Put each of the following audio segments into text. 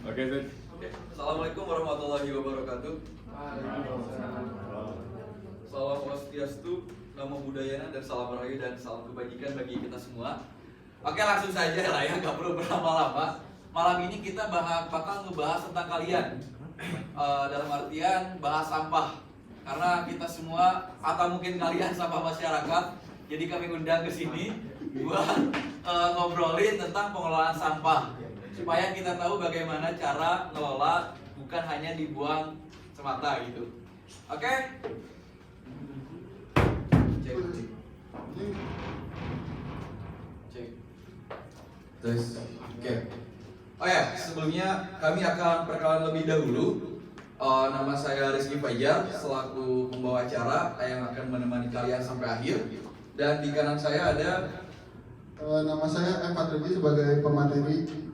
Oke, Sid. Assalamualaikum warahmatullahi wabarakatuh. Salam Swastiastu, Namo Buddhaya, dan salam rahayu dan salam kebajikan bagi kita semua. Oke, langsung saja lah ya, nggak perlu berlama-lama. Malam ini kita bakal ngebahas tentang kalian. Dalam artian bahas sampah. Karena kita semua atau mungkin kalian sampah masyarakat, jadi kami undang ke sini buat ngobrolin tentang pengelolaan sampah supaya kita tahu bagaimana cara ngelola, bukan hanya dibuang semata gitu. Oke? Cek. Cek. Terus, oke. Oh ya, sebelumnya kami akan perkenalan lebih dahulu. Nama saya Rizky Fajar, selaku pembawa acara yang akan menemani kalian sampai akhir. Dan di kanan saya ada nama saya M. Patrick sebagai pemateri.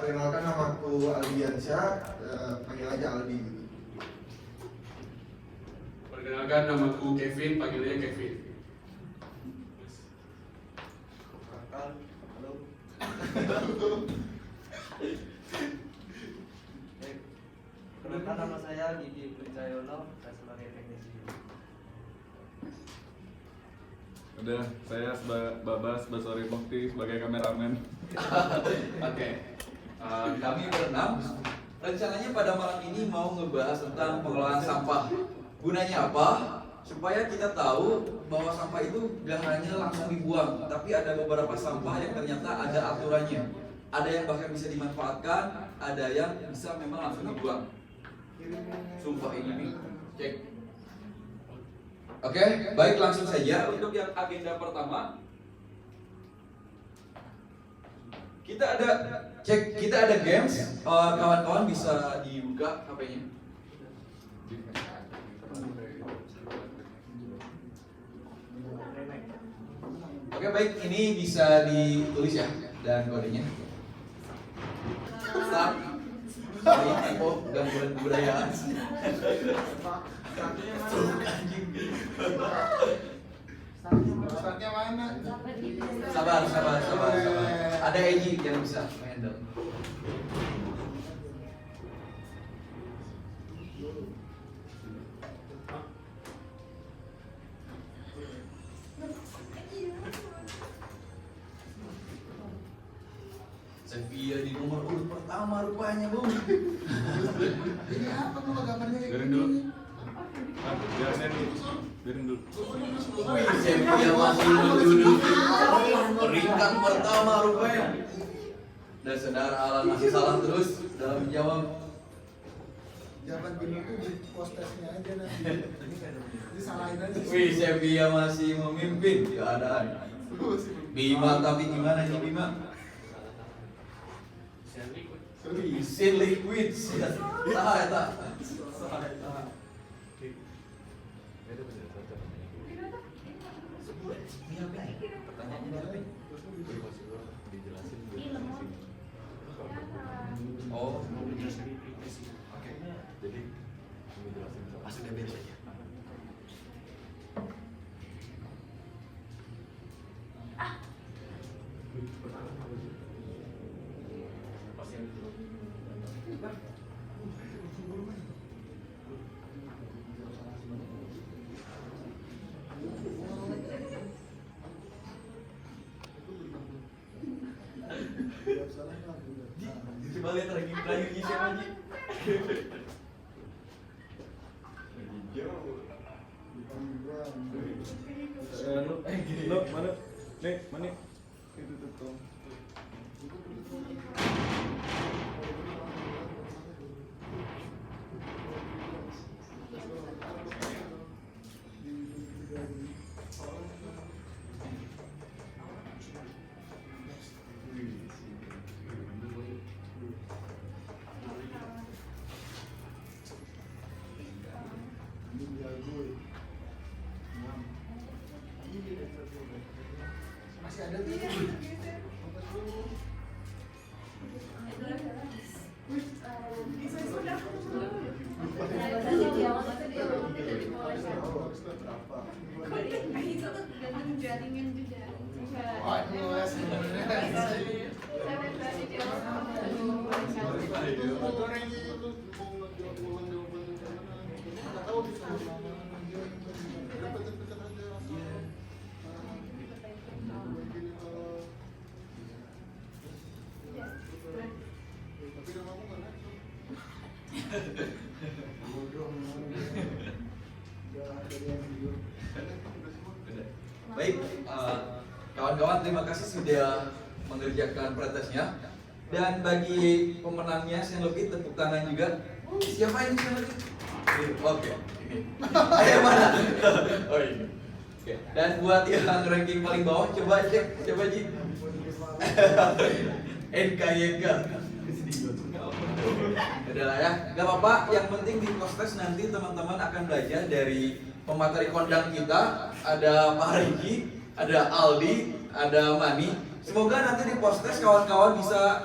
Perkenalkan, namaku Aldiansyah, panggil aja Aldi. Perkenalkan, namaku Kevin, panggilnya Kevin. Halo. Perkenalkan, nama saya Didi Pricayono, saya sebagai teknisi. Udah, saya Babas Basori Mukti sebagai kameramen. Oke. Kami berenam. Rencananya pada malam ini mau ngebahas tentang pengelolaan sampah. Gunanya apa? Supaya kita tahu bahwa sampah itu gak hanya langsung dibuang, tapi ada beberapa sampah yang ternyata ada aturannya. Ada yang bahkan bisa dimanfaatkan, ada yang bisa memang langsung dibuang. Sumpah ini nih, cek. Oke, baik, langsung saja untuk yang agenda pertama. Kita ada games. Kawan-kawan bisa dibuka HP-nya. Oke, baik, ini bisa ditulis ya dan kodenya. Start. Ini info gangguan kebudayaan. Startnya mana? Sabar. Ada Eji yang bisa handle. Sevilla di nomor urut pertama rupanya, Bung. Ini apa tuh gambarnya? Biarin dulu. Biarin dulu. Wih, Sevilla masih menduduki peringkat pertama rupanya. Dan saudara Alan masih salah terus dalam menjawab. Jawaban bingung tuh di postesnya aja nanti. Disalahin aja. Wih, Sevilla masih memimpin keadaan. Bima, tapi gimana nih Bima? Wih, Sin Liquid. Saha. Oh, oke. Jadi masuk ke beda saja. Coba lihat lagi siapa Ji? Lo mana? Nih, mana? Itu tuh. Masih ada tuh. Itu tuh jaringan juga. Wah, ini les sebenarnya. Nggak tahu bisa lama dia deket-deket aja langsung. Tapi udah kamu nggak naik. Baik, kawan-kawan terima kasih sudah mengerjakan pretesnya. Dan bagi pemenangnya saya lebih tepuk tangan juga. Siapa ini saya lebih? Oke, ini. Ayo mana? Oh ini. Oke. Dan buat yang ranking paling bawah coba cek, coba Ji. NKYK. Udah lah ya, gak apa-apa. Yang penting di Kostes nanti teman-teman akan belajar dari pemateri kondang kita. Ada Pak Riki, ada Aldi, ada Mani. Semoga nanti di Kostes kawan-kawan bisa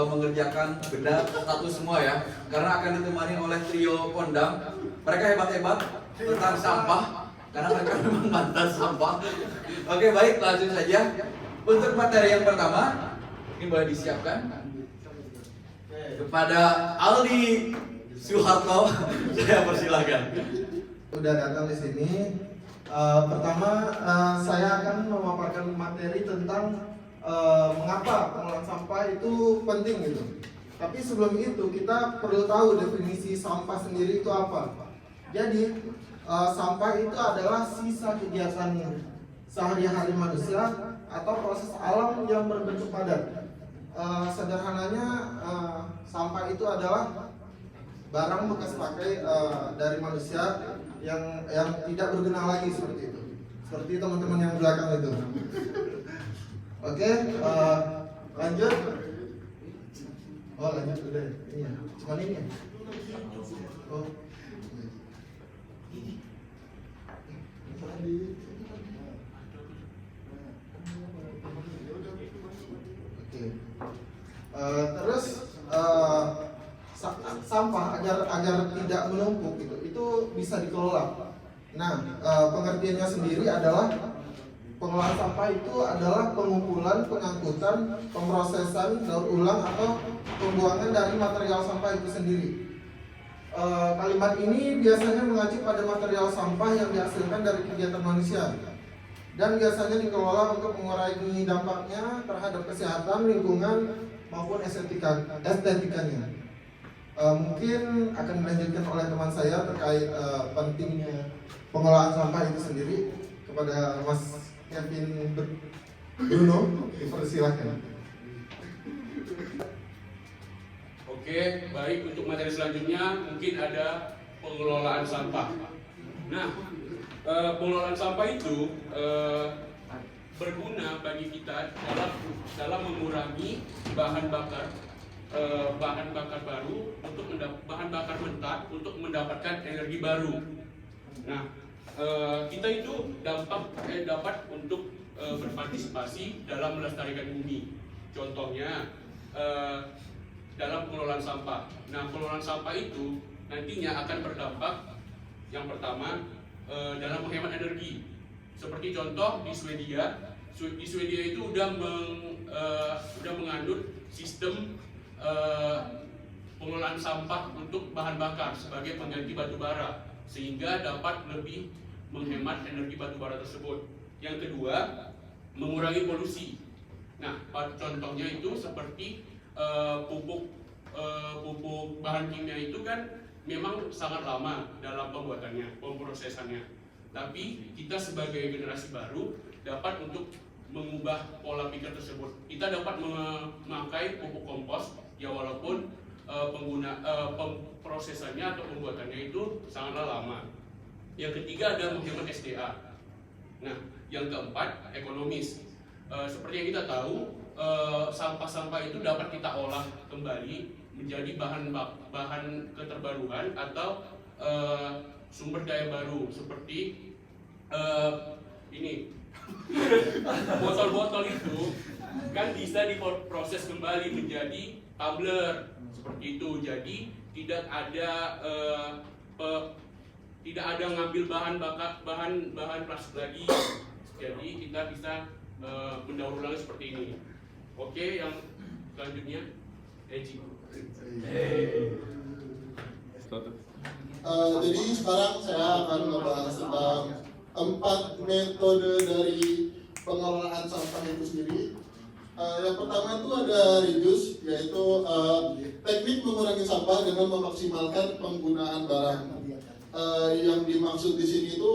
mengerjakan benda satu semua ya. Karena akan ditemani oleh trio kondang. Mereka hebat-hebat tentang sampah. Karena mereka memang mantan sampah. Oke baik, langsung saja. Untuk materi yang pertama, ini boleh disiapkan kepada Aldi Suharto. Saya persilakan. Udah datang di sini. Pertama saya akan memaparkan materi tentang mengapa pengelolaan sampah itu penting gitu. Tapi sebelum itu kita perlu tahu definisi sampah sendiri itu apa. Jadi sampah itu adalah sisa kegiatan sehari-hari manusia atau proses alam yang berbentuk padat. Sederhananya sampah itu adalah barang bekas pakai dari manusia yang tidak berguna lagi seperti itu. Seperti teman-teman yang belakang itu. Oke, lanjut. Oh lanjut udah. Iya, cuma ini ya. Oh. Oke. Terus sampah agar tidak menumpuk itu bisa dikelola. Nah, pengertiannya sendiri adalah pengelolaan sampah itu adalah pengumpulan, pengangkutan, pemrosesan, daur ulang atau pembuangan dari material sampah itu sendiri. Kalimat ini biasanya mengacu pada material sampah yang dihasilkan dari kegiatan manusia dan biasanya dikelola untuk mengurangi dampaknya terhadap kesehatan, lingkungan maupun estetikanya. Mungkin akan dilanjutkan oleh teman saya terkait pentingnya pengelolaan sampah itu sendiri kepada Mas Kevin Bruno, dipersilahkan. Oke, baik, untuk materi selanjutnya mungkin ada pengelolaan sampah. Nah, pengelolaan sampah itu berguna bagi kita dalam mengurangi bahan bakar baru untuk bahan bakar mentah untuk mendapatkan energi baru. Nah, kita itu dapat untuk berpartisipasi dalam melestarikan bumi. Contohnya dalam pengelolaan sampah. Nah, pengelolaan sampah itu nantinya akan berdampak yang pertama dalam menghemat energi. Seperti contoh di Swedia itu udah menganut sistem pengelolaan sampah untuk bahan bakar sebagai pengganti batu bara sehingga dapat lebih menghemat energi batu bara tersebut. Yang kedua, mengurangi polusi. Nah, contohnya itu seperti pupuk bahan kimia itu kan memang sangat lama dalam pembuatannya, pemrosesannya. Tapi kita sebagai generasi baru dapat untuk mengubah pola pikir tersebut. Kita dapat memakai pupuk kompos ya walaupun pemrosesannya atau pembuatannya itu sangatlah lama. Yang ketiga ada menghemat SDA. Nah, yang keempat ekonomis. Seperti yang kita tahu, sampah-sampah itu dapat kita olah kembali menjadi bahan keterbaruan atau sumber daya baru seperti ini. Botol-botol itu kan bisa diproses kembali menjadi tumbler seperti itu. Jadi tidak ada ngambil bahan plastik lagi. Jadi kita bisa mendaur ulang seperti ini. Oke, yang selanjutnya Eji. Satu. Jadi sekarang saya akan membahas tentang 4 metode dari pengelolaan sampah itu sendiri. Yang pertama itu ada reduce, yaitu teknik mengurangi sampah dengan memaksimalkan penggunaan barang. Yang dimaksud di sini itu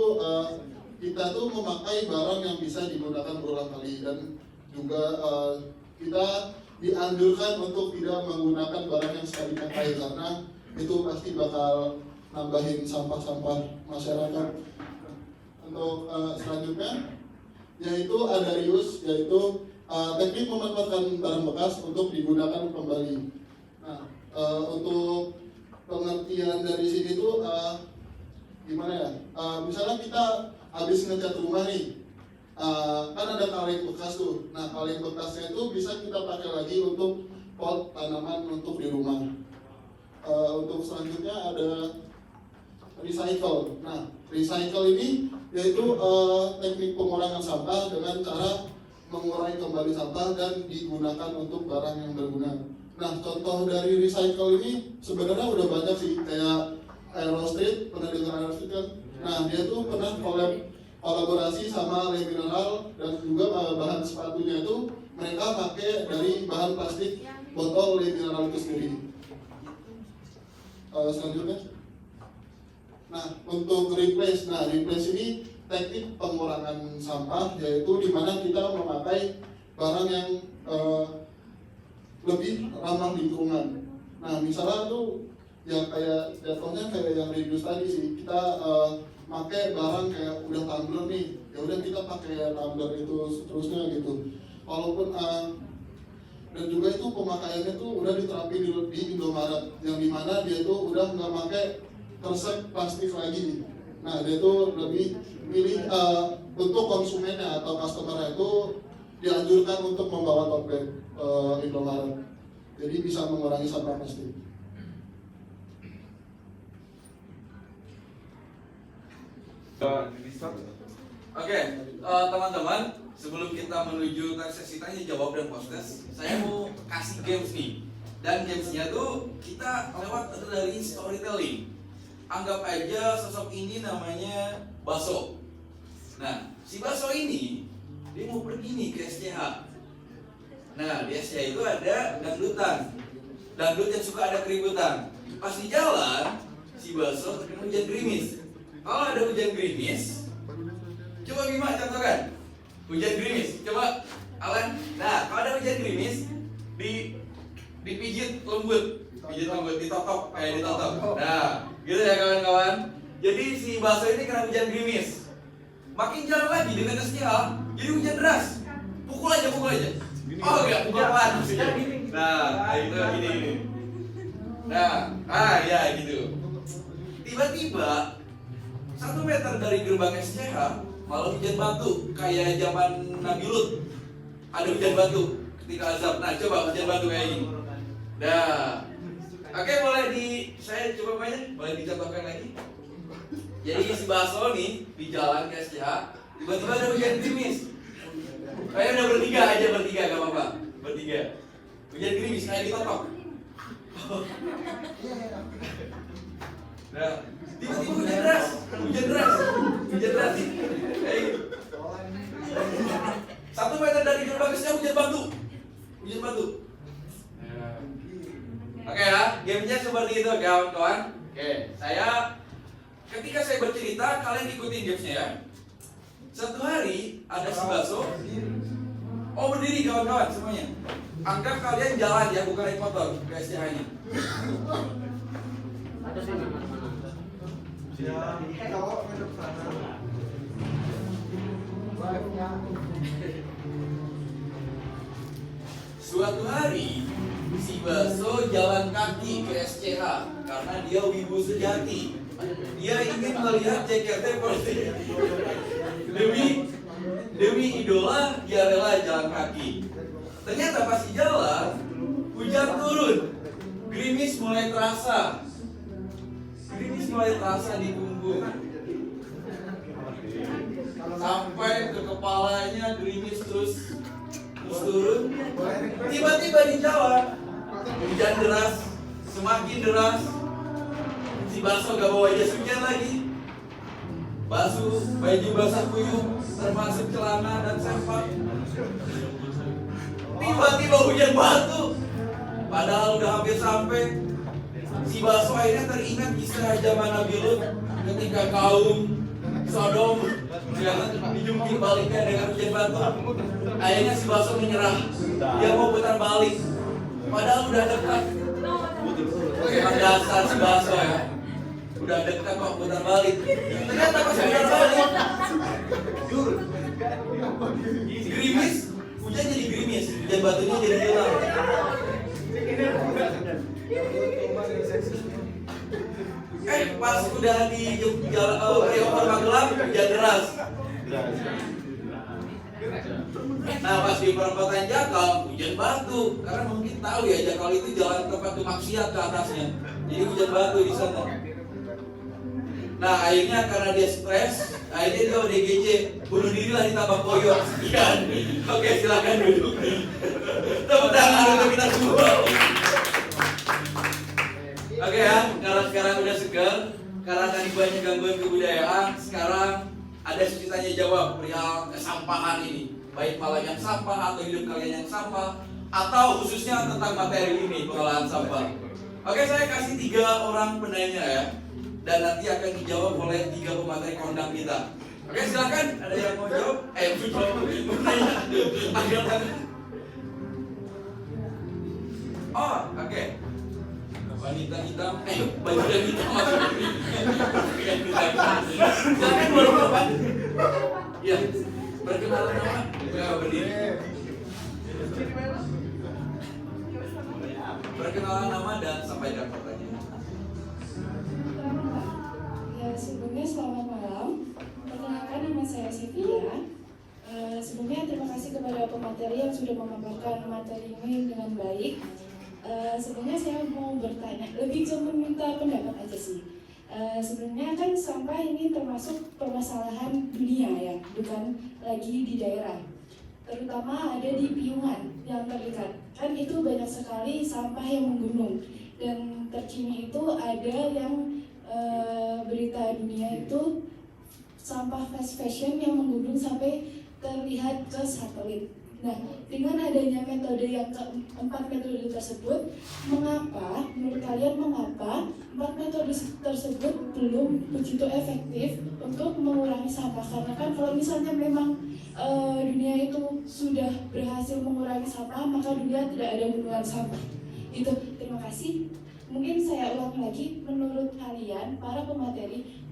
kita tuh memakai barang yang bisa digunakan berulang kali, dan juga kita dianjurkan untuk tidak menggunakan barang yang sekali pakai karena itu pasti bakal nambahin sampah-sampah masyarakat. Untuk selanjutnya yaitu ada reuse, yaitu teknik memanfaatkan barang bekas untuk digunakan kembali. Nah, untuk pengertian dari sini tuh gimana ya? Misalnya kita habis ngecat rumah nih, kan ada kaleng bekas tuh. Nah, kaleng bekasnya itu bisa kita pakai lagi untuk pot tanaman untuk di rumah. Untuk selanjutnya ada recycle. Nah, recycle ini yaitu teknik pengurangan sampah dengan cara mengurai kembali sampah dan digunakan untuk barang yang berguna. Nah, contoh dari recycle ini sebenarnya udah banyak sih, kayak Aerostreet, pernah dengar Aerostreet kan? Nah, dia tuh pernah kolaborasi sama Le Mineral, dan juga bahan sepatunya itu mereka pakai dari bahan plastik botol Le Mineral itu sendiri. Selanjutnya, nah untuk replace, replace ini teknik pengurangan sampah, yaitu dimana kita memakai barang yang lebih ramah lingkungan. Nah, misalnya tuh yang kayak jatuhnya kayak yang reduce tadi sih, kita pakai barang kayak udah tumbler nih, ya udah kita pakai tumbler itu seterusnya gitu. Walaupun dan juga itu pemakaiannya tuh udah diterapi di Indomaret, yang dimana dia tuh udah nggak pakai kresek plastik lagi. Nah, dia tuh lebih pilih untuk konsumennya atau customer itu dianjurkan untuk membawa tote bag Indomaret, jadi bisa mengurangi sampah plastik. Oke, teman-teman, sebelum kita menuju ke sesi tanya jawab dan post test, saya mau kasih games nih. Dan gamesnya tuh kita lewat dari storytelling. Anggap aja sosok ini namanya Baso. Nah, si Baso ini dia mau pergi nih ke SCH. Nah, di SCH itu ada dangdutan, dangdut yang suka ada keributan. Pas di jalan, si Baso terkena hujan gerimis. Kalau ada hujan gerimis, coba Bima contohkan hujan gerimis. Coba Alan. Nah, kalau ada hujan gerimis, dipijit lembut, ditotok kayak ditotok. Nah, gitu ya kawan-kawan. Jadi si Baso ini kena hujan gerimis. Makin jalan lagi dengan SCH, jadi hujan deras. Pukul aja. Oh enggak, pukul pelan maksudnya. Nah, itu gini. Nah, ya gitu. Tiba-tiba 1 meter dari gerbang SCH malah hujan batu kayak zaman Nabi Lut. Ada hujan batu ketika azab. Nah, coba hujan batu kayak gini. Nah, oke, saya coba mainnya, boleh dicontohkan lagi. Jadi si Baso nih di jalan ke SCH, tiba-tiba ada hujan gerimis. Kayak udah bertiga, gak apa-apa. Bertiga. Hujan gerimis kayak ditotok. Nah, tiba-tiba hujan deras nih. Kayak gitu. 1 meter dari gerbang SCH hujan batu. Oke ya, gamenya seperti itu kawan-kawan. Oke, ketika saya bercerita, kalian ikutin gamesnya ya. Satu hari ada si Baso. Oh, berdiri kawan-kawan semuanya. Anggap kalian jalan ya, bukan naik motor ke SCH-nya. Suatu hari si Baso jalan kaki ke SCH karena dia wibu sejati. Dia ingin melihat JKT politik. Demi idola dia rela jalan kaki. Ternyata pas di jalan hujan turun. Gerimis mulai terasa di punggung. sampai ke kepalanya gerimis terus turun. Tiba-tiba di Jawa hujan deras, semakin deras. Si Baso gak bawa jas hujan lagi, basuh baju basah kuyup termasuk celana dan sempak. Tiba-tiba hujan batu, padahal udah hampir sampai. Si Baso akhirnya teringat kisah zaman Nabi Lut ketika kaum Sodom yang dijungkir baliknya dengan hujan batu. Akhirnya si Baso menyerah, dia mau putar balik, padahal udah dekat. Memang dasar si Baso ya, udah dekat kok putar balik. Ternyata pas putar balik, gerimis, hujan jadi gerimis, hujan batunya jadi hilang. Pas udah di Flyover Magelang hujan deras. Nah pas di perempatan Jakal hujan batu, karena mungkin tahu ya Jakal itu jalan tempat maksiat ke atasnya, jadi hujan batu di sana. Nah akhirnya karena dia stres, akhirnya dia ODGJ, bunuh diri lah di Tambak Koyor. Sekian. Oke silakan duduk. Tepuk tangan untuk kita semua. Oke ya, karena sekarang udah segar, karena tadi banyak gangguan kebudayaan, sekarang ada sesi tanya jawab perihal kesampahan ini, baik malah yang sampah atau hidup kalian yang sampah, atau khususnya tentang materi ini, pengolahan sampah. Oke, saya kasih 3 orang penanya ya, dan nanti akan dijawab oleh 3 pemateri kondang kita. Oke, silakan. Ada yang mau jawab? Mau nanya. Angkat tangan. Oh, oke. Wanita hitam, baju dan hitam maksudnya. Silakan boleh jawab. Iya. Perkenalan nama? Ya, berdiri. Perkenalan nama dan sampaikan pertanyaan. Ya, sebelumnya selamat malam. Perkenalkan nama saya Sylvia. Sebelumnya terima kasih kepada pemateri yang sudah memaparkan materi ini dengan baik. Sebelumnya saya mau bertanya, lebih ke meminta pendapat aja sih. Sebelumnya kan sampah ini termasuk permasalahan dunia ya, bukan lagi di daerah. Terutama ada di Piungan yang terdekat. Kan itu banyak sekali sampah yang menggunung. Dan terkini itu ada yang berita dunia itu sampah fast fashion yang menggunung sampai terlihat ke satelit. Nah, dengan adanya metode yang keempat metode tersebut, menurut kalian mengapa 4 metode tersebut belum begitu efektif untuk mengurangi sampah? Karena kan kalau misalnya memang dunia itu sudah berhasil mengurangi sampah, maka dunia tidak ada gunungan sampah. Itu, terima kasih. Mungkin saya ulang lagi, menurut kalian para pemateri,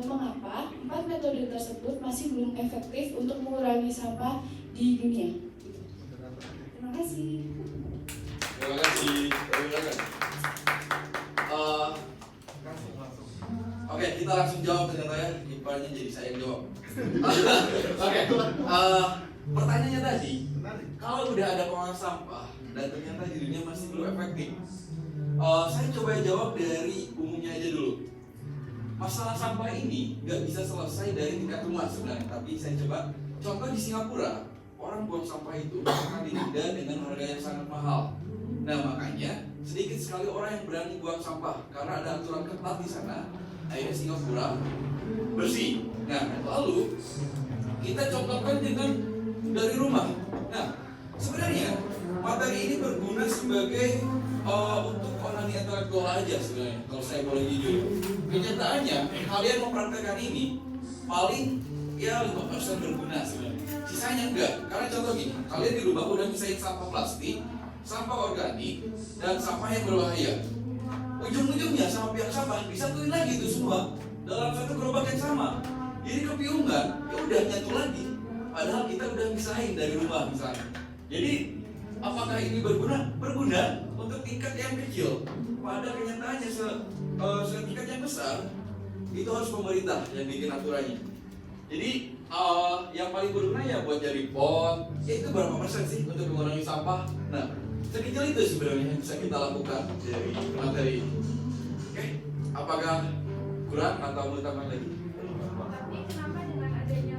mengapa 4 metode tersebut masih belum efektif untuk mengurangi sampah di dunia? Terima kasih. Terima kasih. Oke, kita langsung jawab ternyata ya. Iparnya jadi saya yang jawab. Oke. Pertanyaannya tadi, kalau udah ada pengolahan sampah dan ternyata di dunia masih belum efektif, saya coba jawab dari umumnya aja dulu. Masalah sampah ini nggak bisa selesai dari tingkat rumah sebenarnya, tapi saya coba contoh di Singapura, orang buang sampah itu karena didenda dengan harga yang sangat mahal. Nah makanya sedikit sekali orang yang berani buang sampah karena ada aturan ketat di sana. Akhirnya Singapura bersih. Nah lalu kita contohkan dengan dari rumah. Nah sebenarnya materi ini berguna sebagai untuk onani intelektual aja sebenarnya, kalau saya boleh jujur. Kenyataannya kalian mempraktekkan ini paling ya 5% berguna sebenarnya, sisanya enggak. Karena contoh gini, kalian di rumah udah misahin sampah plastik, sampah organik, dan sampah yang berbahaya. Ujung-ujungnya sama pihak sampah disatuin lagi itu semua dalam satu gerobak yang sama. Jadi kepiungan, ya udah nyatu lagi. Padahal kita udah misahin dari rumah misalnya. Jadi apakah ini berguna? Berguna untuk tingkat yang kecil. Pada kenyataannya setingkat yang besar itu harus pemerintah yang bikin aturannya. Jadi yang paling berguna ya buat jadi pot. Ya itu berapa persen sih untuk mengurangi sampah? Nah, sekecil itu sebenarnya yang bisa kita lakukan dari materi ini. Oke, apakah kurang atau mau tambah lagi? Tapi kenapa dengan adanya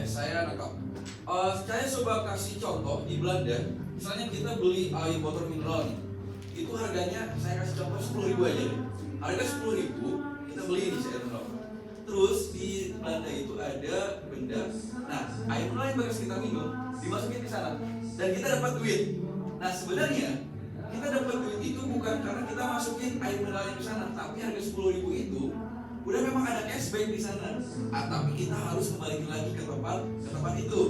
saya nangkap. Saya coba kasih contoh di Belanda. Misalnya kita beli air botol mineral nih, itu harganya saya kasih contoh 10.000 aja deh. Harga 10.000 kita beli di air mineral. Terus di Belanda itu ada benda. Nah, air mineral yang bekas kita minum dimasukin ke sana dan kita dapat duit. Nah, sebenarnya kita dapat duit itu bukan karena kita masukin air mineral yang ke sana, tapi harga 10.000 itu udah memang ada cashback di sana. Tapi kita harus kembali lagi ke tempat itu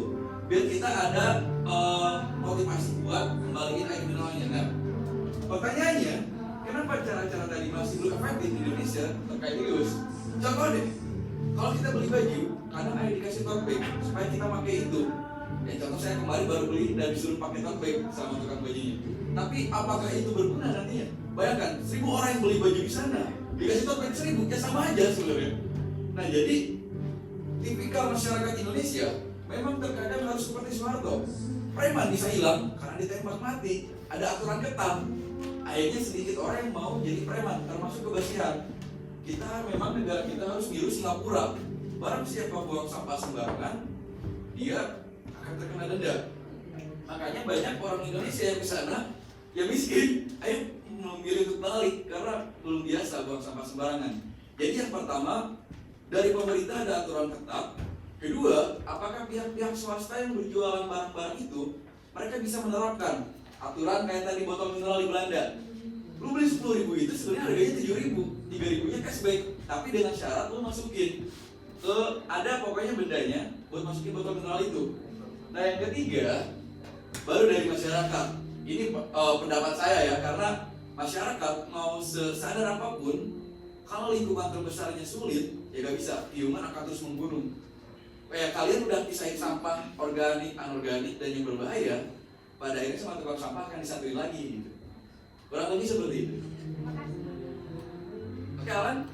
biar kita ada motivasi buat kembaliin air mineralnya kan. Pertanyaannya, kenapa cara-cara tadi masih belum efektif di Indonesia terkait Rius? Contoh deh, kalau kita beli baju, kadang ada dikasih tote bag supaya kita pakai itu. Ya contoh saya kemarin baru beli dan disuruh pakai tote bag sama tukang bajunya. Tapi apakah itu berguna nantinya? Bayangkan, 1.000 orang yang beli baju di sana dikasih tote bag 1.000, ya sama aja sebenarnya. Nah jadi tipikal masyarakat Indonesia memang terkadang harus seperti Soeharto. Preman bisa hilang karena ditembak mati. Ada aturan ketat. Akhirnya sedikit orang yang mau jadi preman, termasuk kebersihan. Kita memang negara kita harus niru Singapura. Barang siapa buang sampah sembarangan, dia akan terkena denda. Makanya banyak orang Indonesia yang ke sana yang miskin, ayo memilih untuk balik karena belum biasa buang sampah sembarangan. Jadi yang pertama, dari pemerintah ada aturan ketat. Kedua, apakah pihak-pihak swasta yang berjualan barang-barang itu mereka bisa menerapkan aturan kayak tadi botol mineral di Belanda? Lu beli 10.000 itu sebenarnya harganya 7.000, 3.000 nya cashback, tapi dengan syarat lu masukin ke ada pokoknya bendanya buat masukin botol mineral itu. Nah yang ketiga, baru dari masyarakat. Ini pendapat saya ya, karena masyarakat mau sesadar apapun, kalau lingkungan terbesarnya sulit, ya gak bisa, piungan akan terus membunuh. Kayak kalian udah pisahin sampah organik, anorganik, dan yang berbahaya, pada akhirnya sama tukang sampah akan disatuin lagi gitu. Kurang lebih seperti itu. Oke Alan,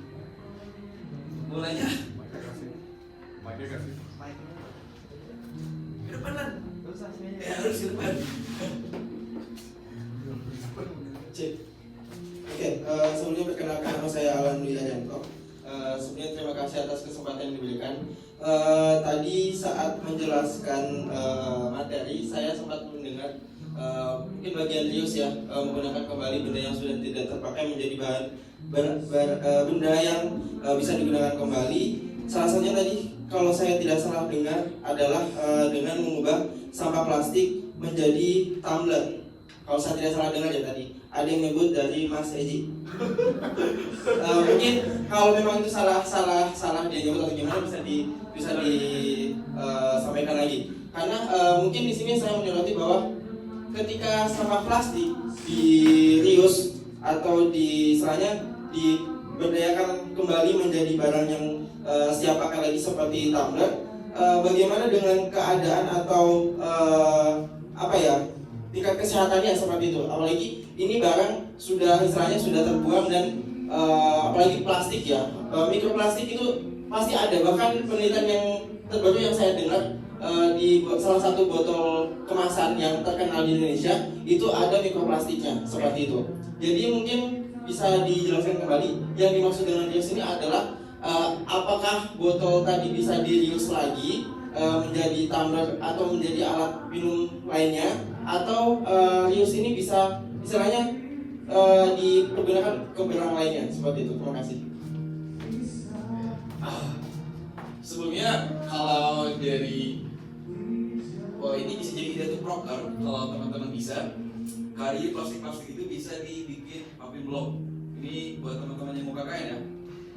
mulainya Mic-nya kasih. ke depan Lan. Ya harus ke depan. Cek. Oke, sebelumnya perkenalkan nama saya Alan Dwi Ajanto. Sebelumnya terima kasih atas kesempatan yang diberikan. Tadi saat menjelaskan materi, saya sempat mendengar mungkin bagian Rius ya, menggunakan kembali benda yang sudah tidak terpakai menjadi bahan benda yang bisa digunakan kembali. Salah satunya tadi kalau saya tidak salah dengar adalah dengan mengubah sampah plastik menjadi tumbler. Kalau saya tidak salah dengar ya tadi ada yang menyebut dari Mas Eji. Mungkin kalau memang itu salah dia nyebut atau gimana bisa disampaikan lagi. Karena mungkin di sini saya menyoroti bahwa ketika sampah plastik di-reuse atau diberdayakan kembali menjadi barang yang siap pakai lagi seperti tumbler, bagaimana dengan keadaan atau tingkat kesehatannya seperti itu? Apalagi ini barang sudah terbuang dan apalagi plastik ya, mikroplastik itu pasti ada. Bahkan penelitian yang terbaru yang saya dengar di salah satu botol kemasan yang terkenal di Indonesia itu ada mikroplastiknya seperti itu. Jadi mungkin bisa dijelaskan kembali yang dimaksud dengan reuse ini adalah apakah botol tadi bisa di-reuse lagi menjadi tumbler atau menjadi alat minum lainnya, atau reuse ini bisa istilahnya dipergunakan ke barang lainnya seperti itu. Terima kasih. Sebelumnya kalau dari ini bisa jadi ide untuk proker kalau teman-teman bisa. Kali plastik-plastik itu bisa dibikin paving block. Ini buat teman-teman yang mau KKN ya.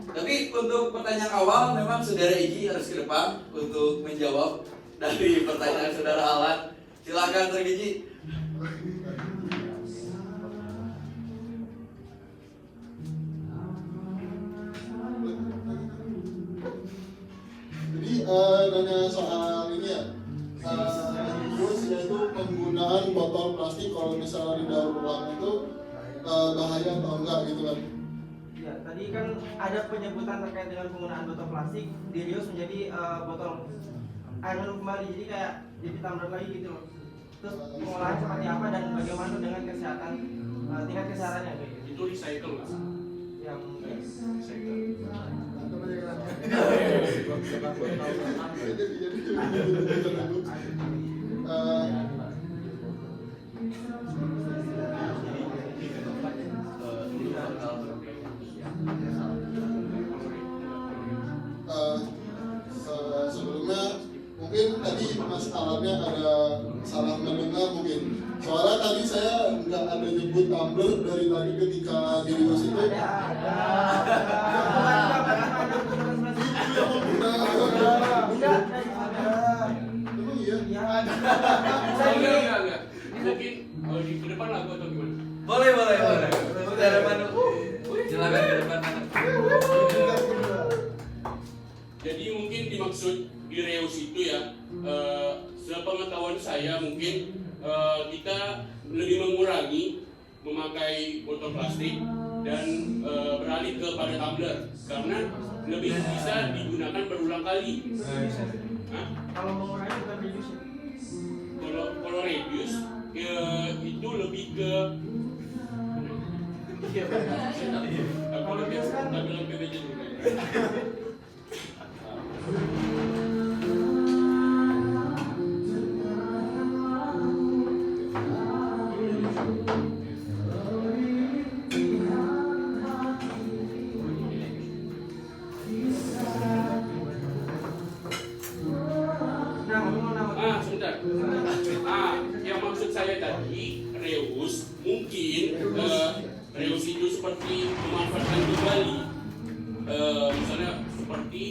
Tapi untuk pertanyaan awal memang saudara Iki harus ke depan untuk menjawab dari pertanyaan saudara Alan. Silakan Saudara Iki. Jadi nanya soal ini ya, terus yaitu penggunaan botol plastik kalau misalnya didaur ulang itu bahaya atau enggak gitu kan? Ya, tadi kan ada penyebutan terkait dengan penggunaan botol plastik di-reuse menjadi botol air minum kembali, jadi kayak jadi tumbler lagi gitu loh. Terus pengolahan seperti apa dan bagaimana dengan kesehatan, tingkat kesehatannya kayak gitu? Itu recycle lah. Ya mungkin. Recycle. Sebelumnya mungkin tadi Mas Alamnya ada salah mendengar mungkin. Soalnya tadi saya nggak ada nyebut tumbler dari tadi ketika di Rios itu. Emang iya? Enggak. Mungkin di ke depan lagu atau gimana? Boleh. Udah depan. Silakan ke depan. Jadi mungkin dimaksud di Reus itu ya, sepengetahuan saya mungkin kita lebih mengurangi memakai botol plastik dan beralih kepada tumbler karena lebih bisa digunakan berulang kali. Hah? Kalau mengurangi bukan reduce ya? Kalau reduce itu lebih ke aku lebih PBJ dulu. Sebentar. Yang maksud saya tadi reus mungkin reus itu seperti memanfaatkan kembali, misalnya seperti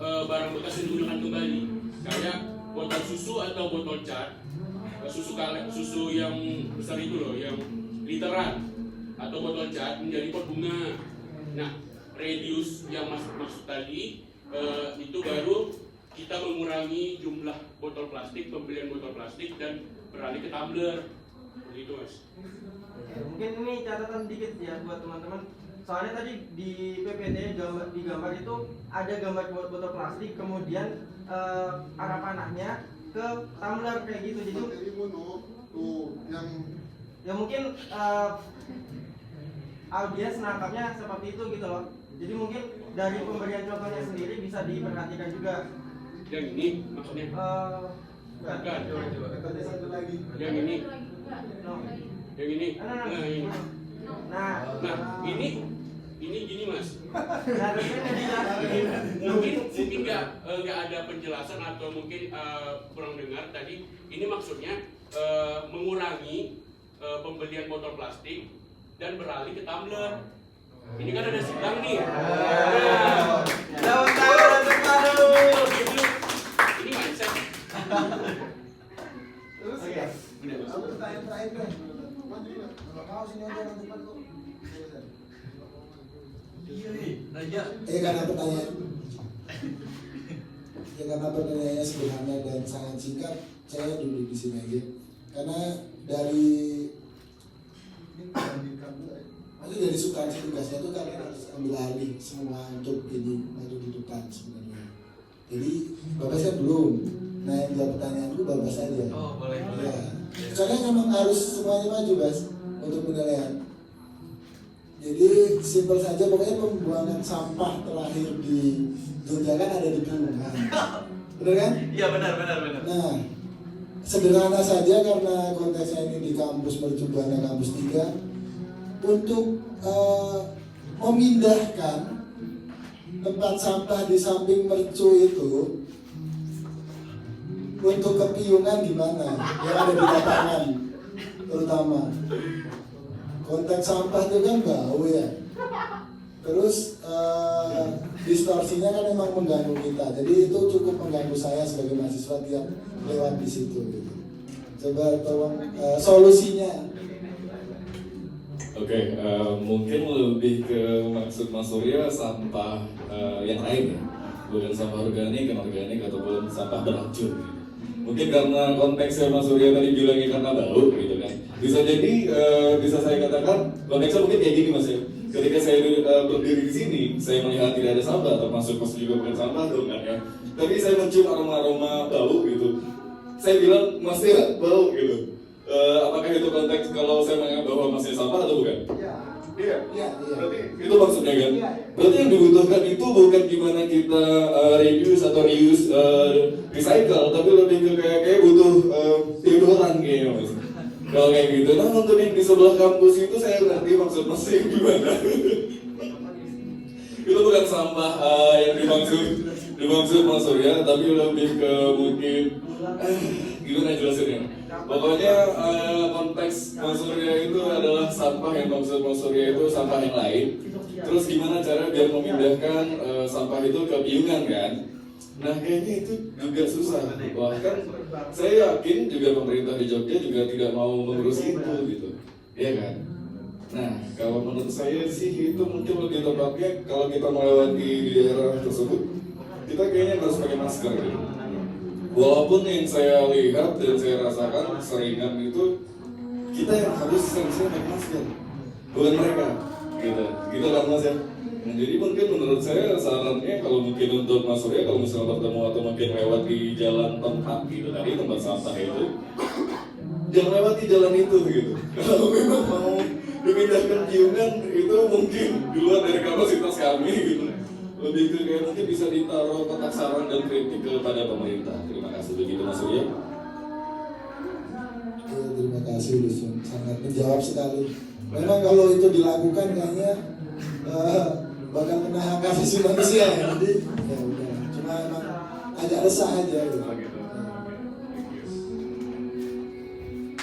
barang bekas yang digunakan kembali, kayak botol susu atau botol cat, susu yang besar itu loh, yang literan, atau botol cat menjadi pot bunga. Nah, reduce yang maksud tadi itu baru kita mengurangi jumlah botol plastik, pembelian botol plastik dan beralih ke tumbler. Begitu, Mas. Oke, mungkin ini catatan dikit ya buat teman-teman. Soalnya tadi di PPT di gambar itu ada gambar botol plastik, kemudian arah panahnya ke tumbler kayak gitu. Jadi Materi mono tuh yang ya mungkin audiens nangkapnya seperti itu gitu loh. Jadi mungkin dari pemberian contohnya sendiri bisa diperhatikan juga. Yang ini maksudnya? Bukan. ada satu lagi. Yang ini. No. Yang ini. Nah, Nah, ini. Nah, Ini gini, Mas. harusnya dijelasin. Mungkin nggak ada penjelasan atau mungkin kurang dengar tadi. Ini maksudnya mengurangi pembelian botol plastik dan beralih ke tumbler. Ini kan ada sedang nih. Tepuk tangan. Ini mindset. Terus Oke. aku pertanyaan terakhir deh. Kalau kau sini aja yang depan kok. Raja. Karena pertanyaannya sederhana dan sangat singkat, saya duduk di sini aja. Karena dari substansi tugasnya itu kalian harus ambil alih semua untuk ini maju di depan sebenarnya. Jadi Bapak saya belum. Nah yang jawab pertanyaanku Bapak saja. Oh, boleh. Ya. Soalnya memang harus semuanya maju Mas untuk penilaian. Jadi simpel saja, pokoknya pembuangan sampah terakhir di tunjangan ada di Piungan. Benar kan? Iya benar. Nah, sederhana saja karena konteksnya ini di kampus Mercubuana kampus 3 untuk memindahkan tempat sampah di samping Mercu itu untuk ke Piungan gimana? Yang ada di lapangan terutama. Konteks sampah itu kan bau ya. Terus distorsinya kan memang mengganggu kita. Jadi itu cukup mengganggu saya sebagai mahasiswa tiap lewat di situ. Gitu. Coba tolong solusinya. Oke, mungkin lebih ke maksud Mas Surya sampah yang lain ya, bukan sampah organik, anorganik ataupun sampah beracun. Mungkin karena konteksnya Mas Surya tadi bilangnya karena bau gitu kan. Bisa jadi, bisa saya katakan konteksnya mungkin kayak gini Mas ya. Ketika saya berdiri di sini, saya melihat tidak ada sampah, termasuk Mas juga bukan sampah tuh kan ya. Tapi saya mencium aroma bau gitu. Saya bilang Mas ya bau gitu. Apakah itu konteks kalau saya menganggap bahwa masih sampah atau bukan? Iya. Iya, iya. Berarti itu maksudnya kan? Berarti yang dibutuhkan itu bukan gimana kita reduce atau reuse, recycle, tapi lebih ke kayak butuh deodoran kayaknya mas. Kalau kayak gitu, nah untuk yang di sebelah kampus itu saya ngerti maksud masnya gimana. Itu bukan sampah yang dimaksud Mas Surya, tapi lebih ke mungkin gimana jelasinnya? Pokoknya konteks Mas Surya itu adalah sampah yang maksud Mas Surya itu sampah yang lain. Terus gimana cara biar memindahkan sampah itu ke piungan kan? Nah kayaknya itu juga susah. Bahkan saya yakin juga pemerintah di Jogja juga tidak mau mengurus itu gitu, ya kan? Nah kalau menurut saya sih itu mungkin lebih tepatnya kalau kita melewati di daerah tersebut, kita kayaknya harus pakai masker gitu. Walaupun yang saya lihat dan saya rasakan seringan itu kita yang harus sering-sering pakai masker, bukan mereka, gitu kan mas ya. Nah, jadi mungkin menurut saya sarannya kalau mungkin untuk Mas Surya kalau misalnya bertemu atau mungkin lewat di jalan tempat gitu tadi tempat sampah itu, jangan lewati jalan itu gitu. Kalau memang mau dipindahkan piungan itu mungkin di luar dari kapasitas kami gitu. Lebih ke kayak mungkin bisa ditaruh kotak saran dan kritik kepada pemerintah. Terima kasih begitu Mas Surya. Terima kasih Lusun, sangat menjawab sekali. Memang kalau itu dilakukan kayaknya bakal kena hak asasi manusia ya. Jadi ya udah, cuma emang agak resah aja gitu.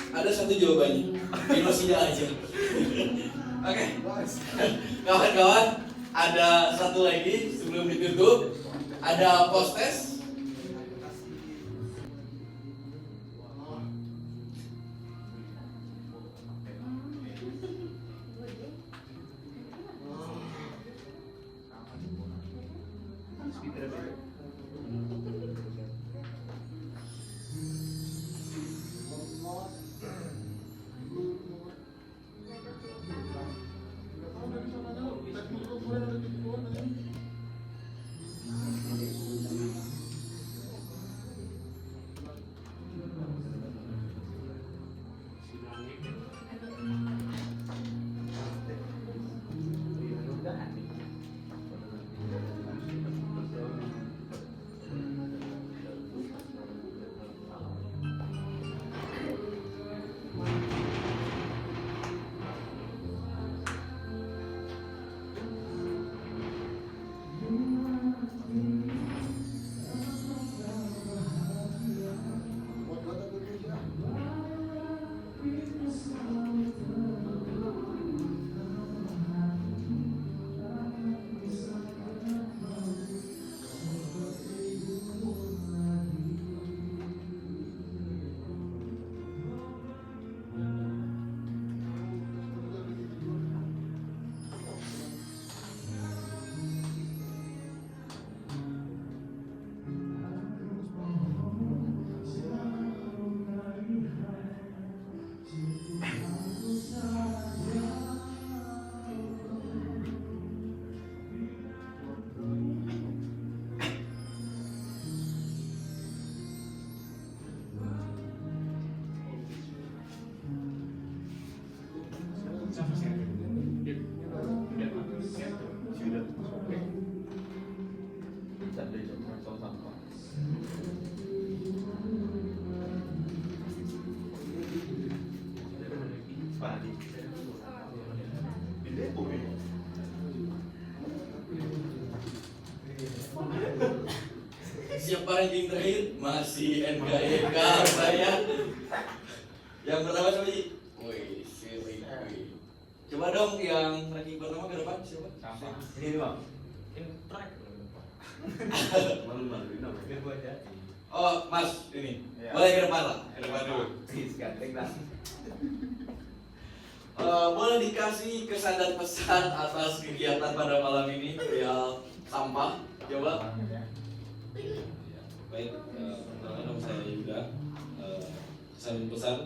Ada satu jawabannya, genosida aja. Oke, kawan-kawan, ada satu lagi sebelum ditutup, ada post test. Siapa ranking terakhir? Masih NKEK saya. Yang pertama siapa sih? Wih, Siri. Coba dong yang ranking pertama ke depan siapa? Ini bang. Ini track. Malu-maluin apa? Biar gua aja. Oh, Mas, ini. Ya. Boleh ke depan lah. Ke depan dulu. Ganteng lah. Boleh dikasih kesan dan pesan atas kegiatan pada malam ini ya sampah. Coba. Baik, pertama nama saya Yuda. Kesan pesan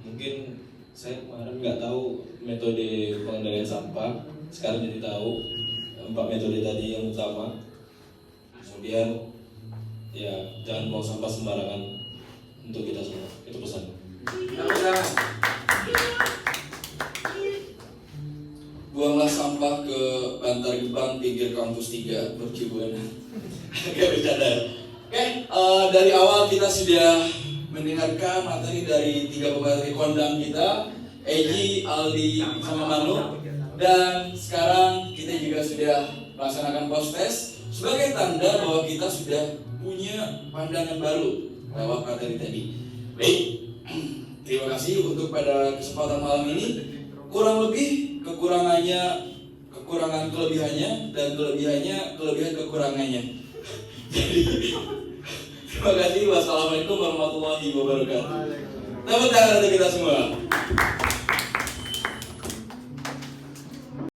mungkin saya kemarin nggak tahu metode pengendalian sampah, sekarang jadi tahu 4 metode tadi yang utama. Kemudian ya jangan buang sampah sembarangan untuk kita semua, itu pesan. bibir kampus 3 Mercubuana. Oke, bercanda. Oke, dari awal kita sudah mendengarkan materi dari 3 pemateri kondang kita, Egy, Aldi, sama Manu. Dan sekarang kita juga sudah melaksanakan post test sebagai tanda bahwa kita sudah punya pandangan baru lewat materi tadi. Baik, terima kasih untuk pada kesempatan malam ini. Kurang lebih kekurangan kelebihannya, dan kelebihan kekurangannya. Jadi, terima kasih. Wassalamualaikum warahmatullahi wabarakatuh. Tepuk tangan untuk kita semua.